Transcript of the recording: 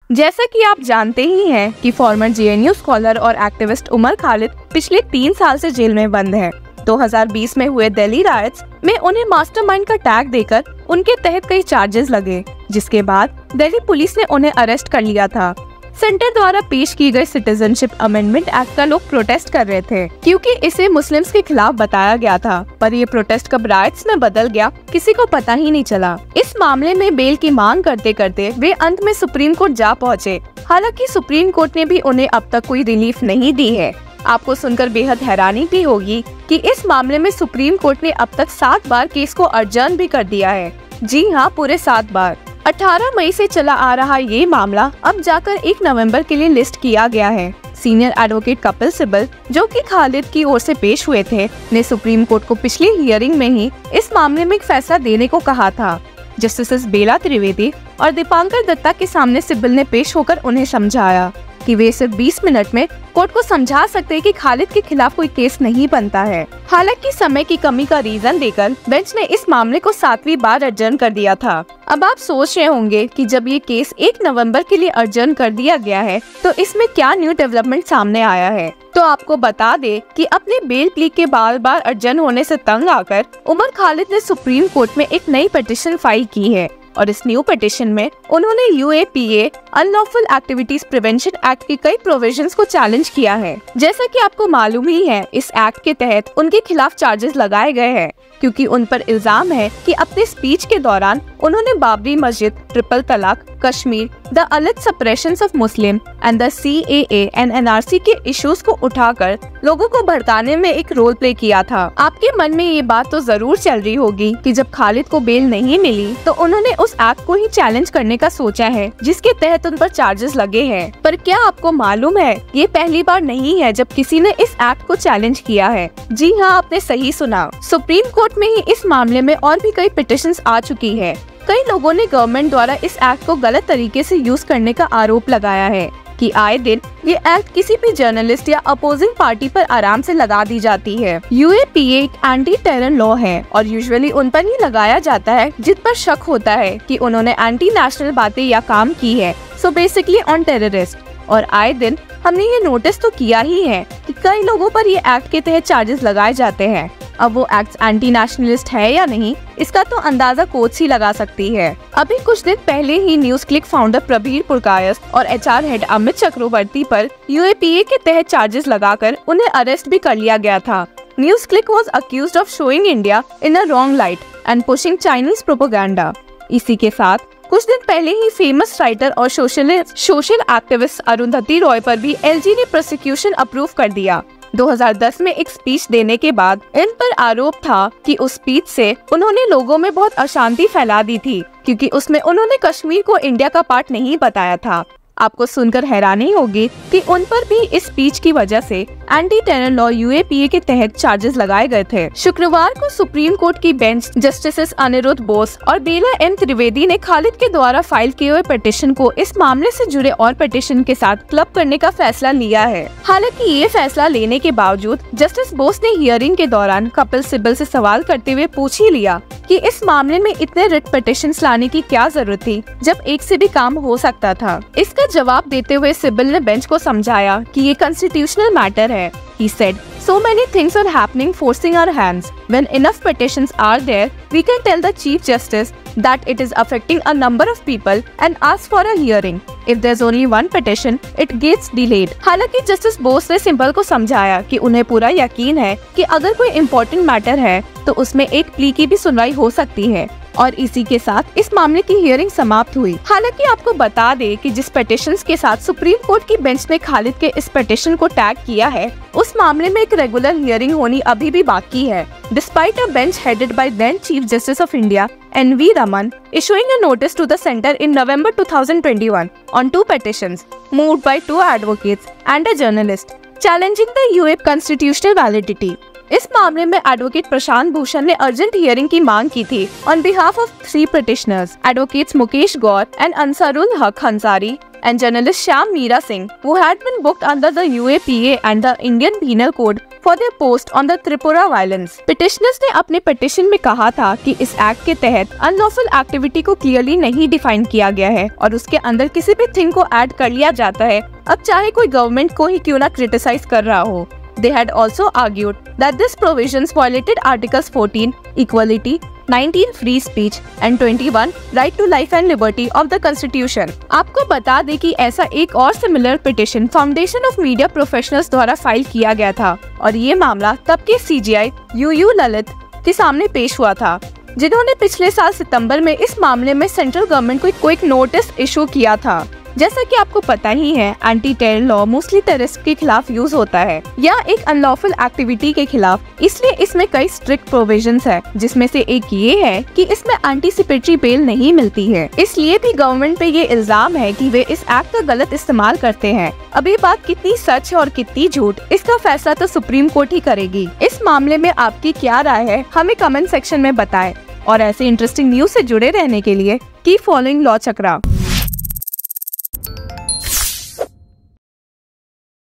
जैसा कि आप जानते ही हैं कि फॉर्मर जेएनयू स्कॉलर और एक्टिविस्ट उमर खालिद पिछले 3 साल से जेल में बंद है। 2020 में हुए दिल्ली राइट्स में उन्हें मास्टरमाइंड का टैग देकर उनके तहत कई चार्जेस लगे, जिसके बाद दिल्ली पुलिस ने उन्हें अरेस्ट कर लिया था। सेंटर द्वारा पेश की गई सिटीजनशिप अमेंडमेंट एक्ट का लोग प्रोटेस्ट कर रहे थे क्योंकि इसे मुस्लिम्स के खिलाफ बताया गया था, पर ये प्रोटेस्ट कब राइट्स में बदल गया किसी को पता ही नहीं चला। इस मामले में बेल की मांग करते करते वे अंत में सुप्रीम कोर्ट जा पहुँचे। हालांकि सुप्रीम कोर्ट ने भी उन्हें अब तक कोई रिलीफ नहीं दी है। आपको सुनकर बेहद हैरानी भी होगी कि इस मामले में सुप्रीम कोर्ट ने अब तक 7 बार केस को अर्जन भी कर दिया है। जी हाँ, पूरे 7 बार। 18 मई से चला आ रहा ये मामला अब जाकर 1 नवंबर के लिए लिस्ट किया गया है। सीनियर एडवोकेट कपिल सिब्बल, जो कि खालिद की ओर से पेश हुए थे, ने सुप्रीम कोर्ट को पिछली हियरिंग में ही इस मामले में एक फैसला देने को कहा था। जस्टिस बेला त्रिवेदी और दीपांकर दत्ता के सामने सिब्बल ने पेश होकर उन्हें समझाया कि वे सिर्फ 20 मिनट में कोर्ट को समझा सकते हैं कि खालिद के खिलाफ कोई केस नहीं बनता है। हालांकि समय की कमी का रीजन देकर बेंच ने इस मामले को 7वीं बार अर्जन कर दिया था। अब आप सोच रहे होंगे कि जब ये केस 1 नवंबर के लिए अर्जन कर दिया गया है तो इसमें क्या न्यू डेवलपमेंट सामने आया है। तो आपको बता दे कि अपने बेल प्ली के बार बार अर्जन होने से तंग आकर उमर खालिद ने सुप्रीम कोर्ट में एक नई पिटीशन फाइल की है और इस न्यू पिटीशन में उन्होंने UAPA unlawful activities prevention act की कई प्रोविजंस को चैलेंज किया है। जैसा कि आपको मालूम ही है, इस एक्ट के तहत उनके खिलाफ चार्जेस लगाए गए हैं क्योंकि उन पर इल्जाम है कि अपने स्पीच के दौरान उन्होंने बाबरी मस्जिद, ट्रिपल तलाक, Kashmir, the alert suppressions of Muslim and the CAA and NRC के इश्यूज को उठाकर लोगों को भड़काने में एक रोल प्ले किया था। आपके मन में ये बात तो जरूर चल रही होगी कि जब खालिद को बेल नहीं मिली तो उन्होंने उस एक्ट को ही चैलेंज करने का सोचा है जिसके तहत उन पर चार्जेस लगे हैं। पर क्या आपको मालूम है, ये पहली बार नहीं है जब किसी ने इस एक्ट को चैलेंज किया है। जी हाँ, आपने सही सुना। सुप्रीम कोर्ट में ही इस मामले में और भी कई पिटीशंस आ चुकी है। कई लोगों ने गवर्नमेंट द्वारा इस एक्ट को गलत तरीके से यूज करने का आरोप लगाया है कि आए दिन ये एक्ट किसी भी जर्नलिस्ट या अपोजिंग पार्टी पर आराम से लगा दी जाती है। यूएपीए एक एंटी टेरर लॉ है और यूजुअली उन पर ही लगाया जाता है जिन पर शक होता है कि उन्होंने एंटी नेशनल बातें या काम की है, सो बेसिकली ऑन टेररिस्ट। और आए दिन हमने ये नोटिस तो किया ही है कि कई लोगों पर ये एक्ट के तहत चार्जेस लगाए जाते हैं। अब वो एक्ट एंटी नेशनलिस्ट है या नहीं, इसका तो अंदाजा कोर्ट्स ही लगा सकती है। अभी कुछ दिन पहले ही news click founder Prabir Purkayastha और एचआर हेड अमित चक्रवर्ती पर यूएपीए के तहत चार्जेस लगाकर उन्हें अरेस्ट भी कर लिया गया था। News click was accused of showing India in a wrong light and pushing Chinese propaganda. इसी के साथ कुछ दिन पहले ही फेमस राइटर और सोशल एक्टिविस्ट अरुंधति रॉय पर भी एलजी ने प्रोसिक्यूशन अप्रूव कर दिया। 2010 में एक स्पीच देने के बाद इन पर आरोप था कि उस स्पीच से उन्होंने लोगों में बहुत अशांति फैला दी थी क्योंकि उसमें उन्होंने कश्मीर को इंडिया का पार्ट नहीं बताया था। आपको सुनकर हैरानी होगी कि उन पर भी इस स्पीच की वजह से एंटी टेरर लॉ यूएपीए के तहत चार्जेस लगाए गए थे। शुक्रवार को सुप्रीम कोर्ट की बेंच जस्टिस अनिरुद्ध बोस और बेला एम त्रिवेदी ने खालिद के द्वारा फाइल किए हुए पिटीशन को इस मामले से जुड़े और पिटीशन के साथ क्लब करने का फैसला लिया है। हालांकि ये फैसला लेने के बावजूद जस्टिस बोस ने हियरिंग के दौरान कपिल सिब्बल से सवाल करते हुए पूछ ही लिया कि इस मामले में इतने रिट पिटीशंस लाने की क्या जरूरत थी जब एक से भी काम हो सकता था। इसका जवाब देते हुए सिब्बल ने बेंच को समझाया कि ये कॉन्स्टिट्यूशनल मैटर है। He said, "So many things are happening forcing our hands. When enough petitions are there, we can tell the Chief Justice that it is affecting a number of people and ask for a hearing. If there's only one petition, it gets delayed." हालांकि justice Bose ने symbol को समझाया कि उन्हें पूरा यकीन है कि अगर कोई इम्पोर्टेंट मैटर है तो उसमें एक प्ली की भी सुनवाई हो सकती है। और इसी के साथ इस मामले की हियरिंग समाप्त हुई। हालांकि आपको बता दे कि जिस पिटीशंस के साथ सुप्रीम कोर्ट की बेंच ने खालिद के इस पिटीशन को टैग किया है, उस मामले में एक रेगुलर हियरिंग होनी अभी भी बाकी है। Despite a bench headed by then chief justice of India NV Raman issuing a notice to the center in November 2021 on 2 petitions moved by 2 advocates and a journalist challenging the UAP constitutional validity. इस मामले में advocate Prashant Bhushan ने urgent hearing की मांग की थी on behalf of 3 petitioners, advocates Mukesh Gaur and Ansarul हक Ansari, and journalist Shyam Meera Singh, who had been booked under the UAPA and the Indian Penal Code for their post on the Tripura violence. Petitioners ने अपने petition में कहा था कि इस act के तहत अनलॉफुल एक्टिविटी को क्लियरली नहीं डिफाइन किया गया है और उसके अंदर किसी भी थिंग को ऐड कर लिया जाता है, अब चाहे कोई गवर्नमेंट को ही क्यों ना क्रिटिसाइज कर रहा हो। They had also argued that this provisions violated Articles 14 equality, 19 free speech and 21 right to life and liberty of the Constitution। आपको बता दें कि ऐसा एक और similar petition foundation of media professionals द्वारा फाइल किया गया था और ये मामला तब के CJI UU ललित के सामने पेश हुआ था, जिन्होंने पिछले साल सितंबर में इस मामले में सेंट्रल गवर्नमेंट को क्विक नोटिस इशू किया था। जैसा कि आपको पता ही है, anti terror law mostly terrorist के खिलाफ यूज होता है या एक अनलॉफुल एक्टिविटी के खिलाफ, इसलिए इसमें कई स्ट्रिक्ट प्रोविजंस है, जिसमें से एक ये है कि इसमें एंटीसिपेटरी बेल नहीं मिलती है। इसलिए भी गवर्नमेंट पे ये इल्जाम है कि वे इस एक्ट का गलत इस्तेमाल करते हैं। अब ये बात कितनी सच है और कितनी झूठ, इसका फैसला तो सुप्रीम कोर्ट ही करेगी। इस मामले में आपकी क्या राय है, हमें कमेंट सेक्शन में बताएं और ऐसे इंटरेस्टिंग न्यूज से जुड़े रहने के लिए कीप फॉलोइंग लॉ चक्रा।